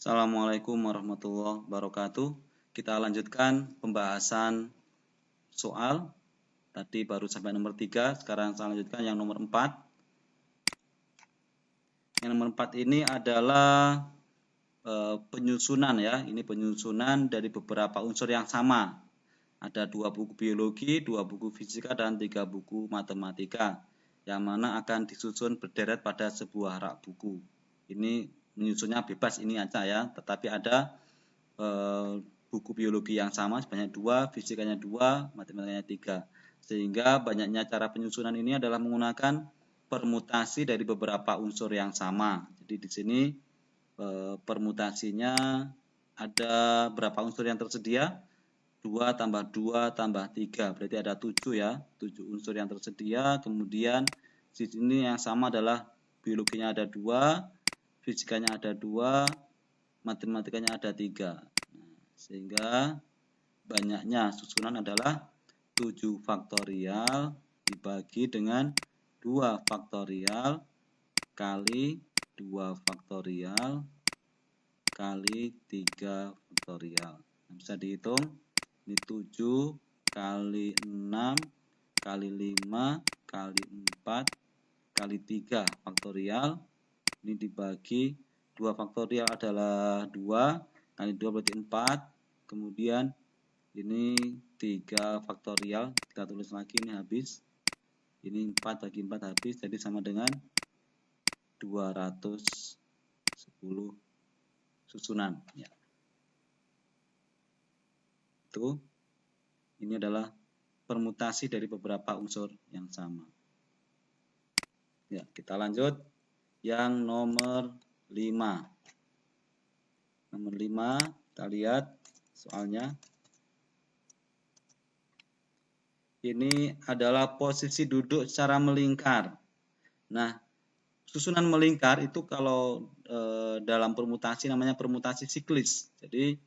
Assalamualaikum warahmatullahi wabarakatuh. Kita lanjutkan pembahasan soal. Tadi baru sampai nomor 3, sekarang saya lanjutkan yang nomor 4. Yang nomor 4 ini adalah penyusunan ya. Ini penyusunan dari beberapa unsur yang sama. Ada 2 buku biologi, 2 buku fisika, dan 3 buku matematika. Yang mana akan disusun berderet pada sebuah rak buku. Ini menyusunnya bebas ini aja ya, tetapi ada buku biologi yang sama sebanyak 2, fisikanya 2, matematikanya 3. Sehingga banyaknya cara penyusunan ini adalah menggunakan permutasi dari beberapa unsur yang sama. Jadi di sini permutasinya ada berapa unsur yang tersedia? 2 tambah 2 tambah 3, berarti ada 7 ya, 7 unsur yang tersedia. Kemudian di sini yang sama adalah biologinya ada 2, fisikanya ada 2, matematikanya ada 3. Sehingga banyaknya susunan adalah 7 faktorial dibagi dengan 2 faktorial kali 2 faktorial kali 3 faktorial. Nah, bisa dihitung, ini 7 kali 6 kali 5 kali 4 kali 3 faktorial. Ini dibagi 2 faktorial adalah 2, kali 2 berarti 4, kemudian ini 3 faktorial, kita tulis lagi, ini habis, ini 4 bagi 4 habis, jadi sama dengan 210 susunan ya. Itu ini adalah permutasi dari beberapa unsur yang sama ya. Kita lanjut yang nomor 5. Nomor 5, kita lihat soalnya. Ini adalah posisi duduk secara melingkar. Nah, susunan melingkar itu kalau dalam permutasi namanya permutasi siklis. Jadi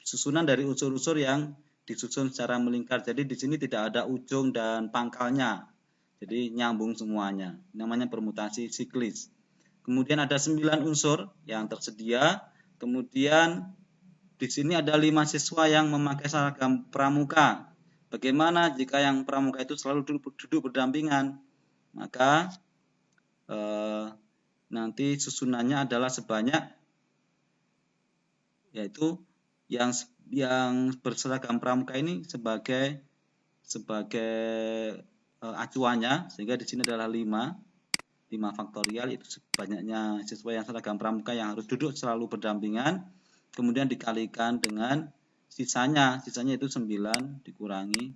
susunan dari unsur-unsur yang disusun secara melingkar. Jadi di sini tidak ada ujung dan pangkalnya. Jadi nyambung semuanya. Namanya permutasi siklis. Kemudian ada 9 unsur yang tersedia. Kemudian di sini ada 5 siswa yang memakai seragam pramuka. Bagaimana jika yang pramuka itu selalu duduk berdampingan? Maka nanti susunannya adalah sebanyak, yaitu yang berseragam pramuka ini sebagai acuannya, sehingga di sini adalah 5 faktorial, itu banyaknya siswa yang seragam pramuka yang harus duduk selalu berdampingan, kemudian dikalikan dengan sisanya itu 9 dikurangi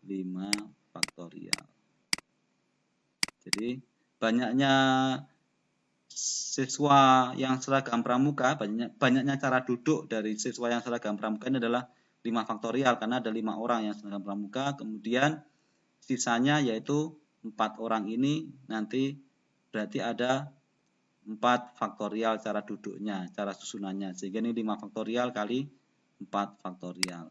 5 faktorial. Jadi banyaknya siswa yang seragam pramuka, banyaknya cara duduk dari siswa yang seragam pramuka ini adalah 5 faktorial, karena ada 5 orang yang seragam pramuka, kemudian sisanya yaitu 4 orang ini nanti berarti ada 4 faktorial cara duduknya, cara susunannya, sehingga ini 5 faktorial kali 4 faktorial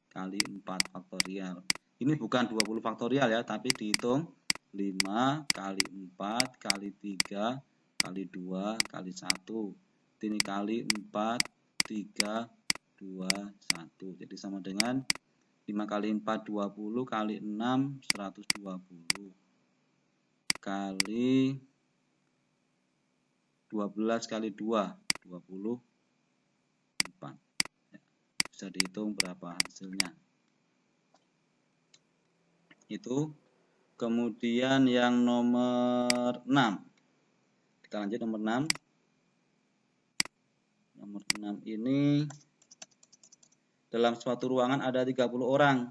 kali 4 faktorial. Ini bukan 20 faktorial ya, tapi dihitung 5 kali 4 kali 3 kali 2 kali 1. Ini kali 4, 3, 2, 1. Jadi sama dengan 5 kali 4, 20, kali 6, 120. Kali 12 kali 2, 24. Ya, bisa dihitung berapa hasilnya. Itu. Kemudian yang nomor 6. Kita lanjut nomor 6. Nomor 6 ini dalam suatu ruangan ada 30 orang,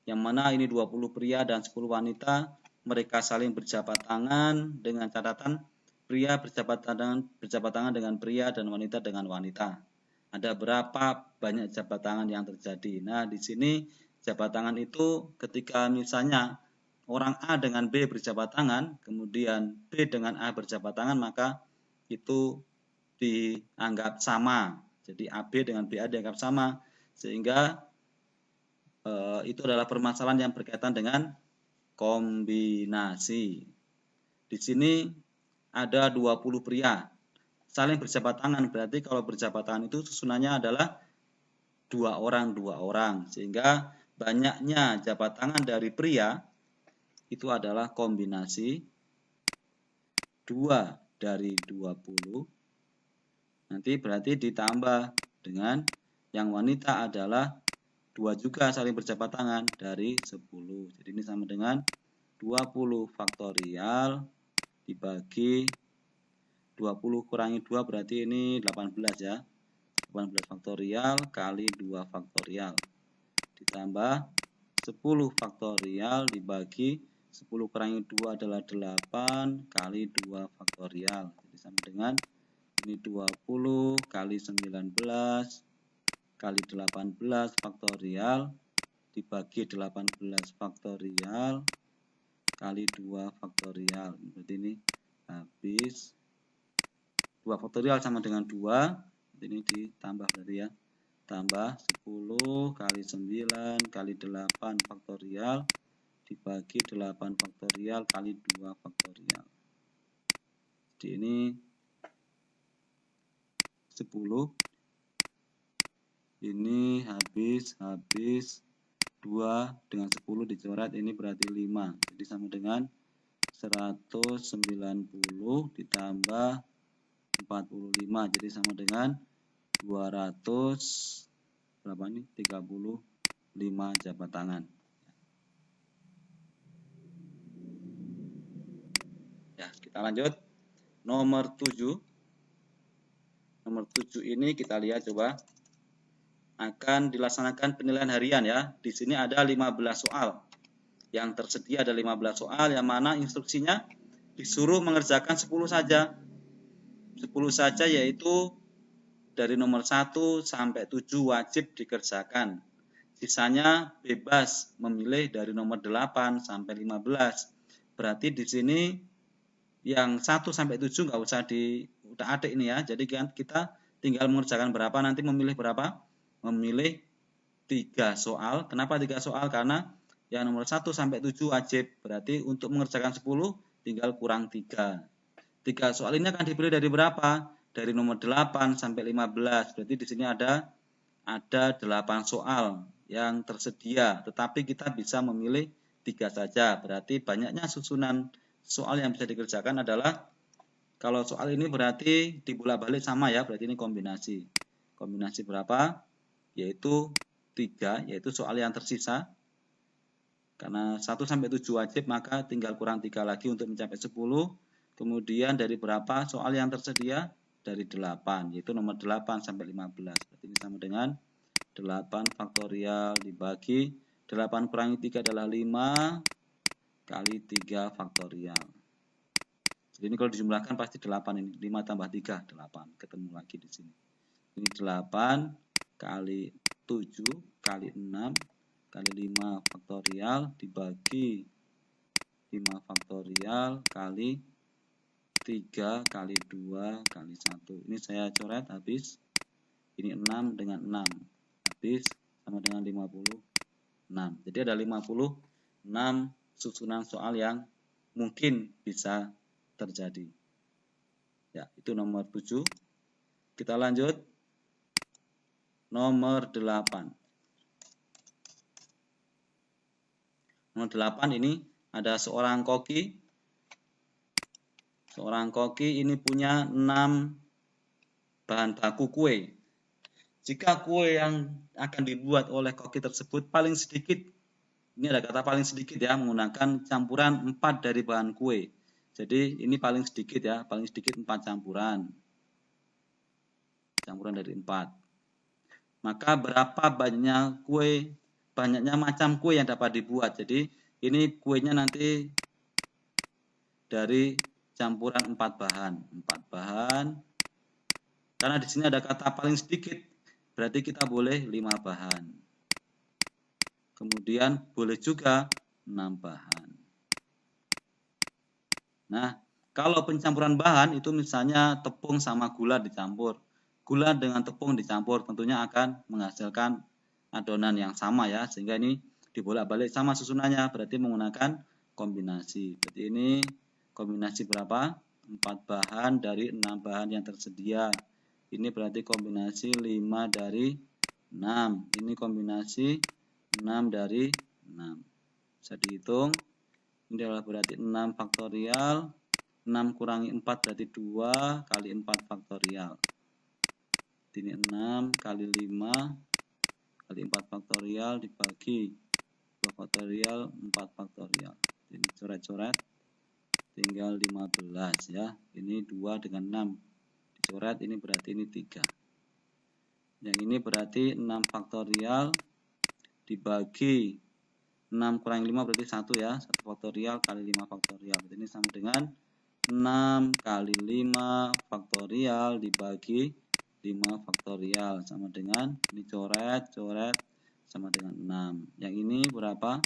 yang mana ini 20 pria dan 10 wanita. Mereka saling berjabat tangan dengan catatan pria berjabat tangan dengan pria dan wanita dengan wanita. Ada berapa banyak jabat tangan yang terjadi? Nah, di sini jabat tangan itu ketika misalnya orang A dengan B berjabat tangan, kemudian B dengan A berjabat tangan, maka itu dianggap sama. Jadi AB dengan BA dianggap sama, sehingga itu adalah permasalahan yang berkaitan dengan kombinasi. Di sini ada 20 pria. Saling berjabat tangan, berarti kalau berjabat tangan itu susunannya adalah 2 orang, sehingga banyaknya jabat tangan dari pria itu adalah kombinasi 2 dari 20. Nanti berarti ditambah dengan yang wanita adalah 2 juga saling berjabat tangan dari 10. Jadi ini sama dengan 20 faktorial dibagi 20 kurangi 2 berarti ini 18 ya. 18 faktorial kali 2 faktorial. Ditambah 10 faktorial dibagi 10 kurangi 2 adalah 8 kali 2 faktorial. Jadi sama dengan ini 20 kali 19 kali 18 faktorial dibagi 18 faktorial kali 2 faktorial. Berarti ini habis 2 faktorial sama dengan 2. Ini ditambah berarti ya. Tambah 10 kali 9 kali 8 faktorial dibagi 8 faktorial kali 2 faktorial. Jadi ini 10. Ini habis 2 dengan 10 dicoret, ini berarti 5. Jadi sama dengan 190 ditambah 45. Jadi sama dengan 200 berapa nih? 35 jabat tangan. Ya, kita lanjut. Nomor 7. Nomor 7 ini kita lihat coba. Akan dilaksanakan penilaian harian ya. Di sini ada 15 soal. Yang tersedia ada 15 soal yang mana instruksinya disuruh mengerjakan 10 saja. 10 saja yaitu dari nomor 1 sampai 7 wajib dikerjakan. Sisanya bebas memilih dari nomor 8 sampai 15. Berarti di sini yang 1 sampai 7 nggak usah diutak-atik ini ya. Jadi kita tinggal mengerjakan berapa, nanti memilih berapa? Memilih 3 soal. Kenapa 3 soal? Karena yang nomor 1 sampai 7 wajib. Berarti untuk mengerjakan 10 tinggal kurang 3. 3 soal ini akan dipilih dari berapa? Dari nomor 8 sampai 15. Berarti di sini ada 8 soal yang tersedia. Tetapi kita bisa memilih 3 saja. Berarti banyaknya susunan soal yang bisa dikerjakan adalah, kalau soal ini berarti dibolak-balik sama ya. Berarti ini kombinasi. Kombinasi berapa? Yaitu 3, yaitu soal yang tersisa. Karena 1 sampai 7 wajib, maka tinggal kurang 3 lagi untuk mencapai 10. Kemudian dari berapa soal yang tersedia? Dari 8, yaitu nomor 8 sampai 15. Berarti ini sama dengan 8 faktorial dibagi 8 kurangi 3 adalah 5 kali 3 faktorial. Jadi ini kalau dijumlahkan pasti 8 ini. 5 tambah 3, 8. Ketemu lagi di sini. Ini 8 kali 7 kali 6 kali 5 faktorial dibagi 5 faktorial kali 3 kali 2 kali 1. Ini saya coret habis. Ini 6 dengan 6. Habis sama dengan 56. Jadi ada 56 susunan soal yang mungkin bisa terjadi. Ya, itu nomor 7. Kita lanjut. Nomor 8. Nomor 8 ini ada seorang koki. Seorang koki ini punya 6 bahan baku kue. Jika kue yang akan dibuat oleh koki tersebut paling sedikit, ini ada kata paling sedikit ya, menggunakan campuran 4 dari bahan kue. Jadi ini paling sedikit ya, paling sedikit 4 campuran. Campuran dari 4. Maka berapa banyaknya macam kue yang dapat dibuat. Jadi ini kuenya nanti dari campuran 4 bahan. 4 bahan. Karena di sini ada kata paling sedikit, berarti kita boleh 5 bahan. Kemudian boleh juga 6 bahan. Nah, kalau pencampuran bahan itu misalnya tepung sama gula dicampur. Gula dengan tepung dicampur tentunya akan menghasilkan adonan yang sama ya, sehingga ini dibolak-balik sama susunannya, berarti menggunakan kombinasi. Berarti ini kombinasi berapa? 4 bahan dari 6 bahan yang tersedia. Ini berarti kombinasi 5 dari 6. Ini kombinasi 6 dari 6. Bisa dihitung. Ini adalah berarti 6 faktorial. 6 kurangi 4 berarti 2 kali 4 faktorial. Ini 6 kali 5 kali 4 faktorial dibagi 2 faktorial 4 faktorial. Ini coret-coret tinggal 15 ya. Ini 2 dengan 6 dicoret, ini berarti ini 3. Yang ini berarti 6 faktorial dibagi 6 kurangi 5 berarti 1 ya. 1 faktorial kali 5 faktorial. Berarti ini sama dengan 6 kali 5 faktorial dibagi 5 faktorial sama dengan ini coret-coret sama dengan 6. Yang ini berapa?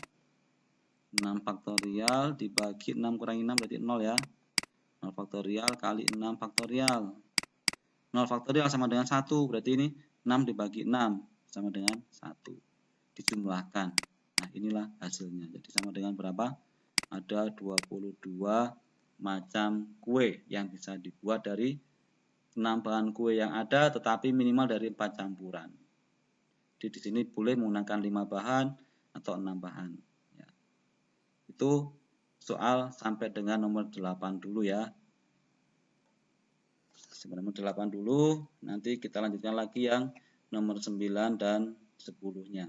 6 faktorial dibagi 6 kurangi 6 berarti 0 ya. 0 faktorial kali 6 faktorial. 0 faktorial sama dengan 1. Berarti ini 6 dibagi 6 sama dengan 1. Dijumlahkan. Nah, inilah hasilnya. Jadi sama dengan berapa? Ada 22 macam kue yang bisa dibuat dari 6 bahan kue yang ada, tetapi minimal dari 4 campuran. Jadi di sini boleh menggunakan 5 bahan atau 6 bahan. Ya. Itu soal sampai dengan nomor 8 dulu ya. Sampai nomor 8 dulu, nanti kita lanjutkan lagi yang nomor 9 dan 10-nya.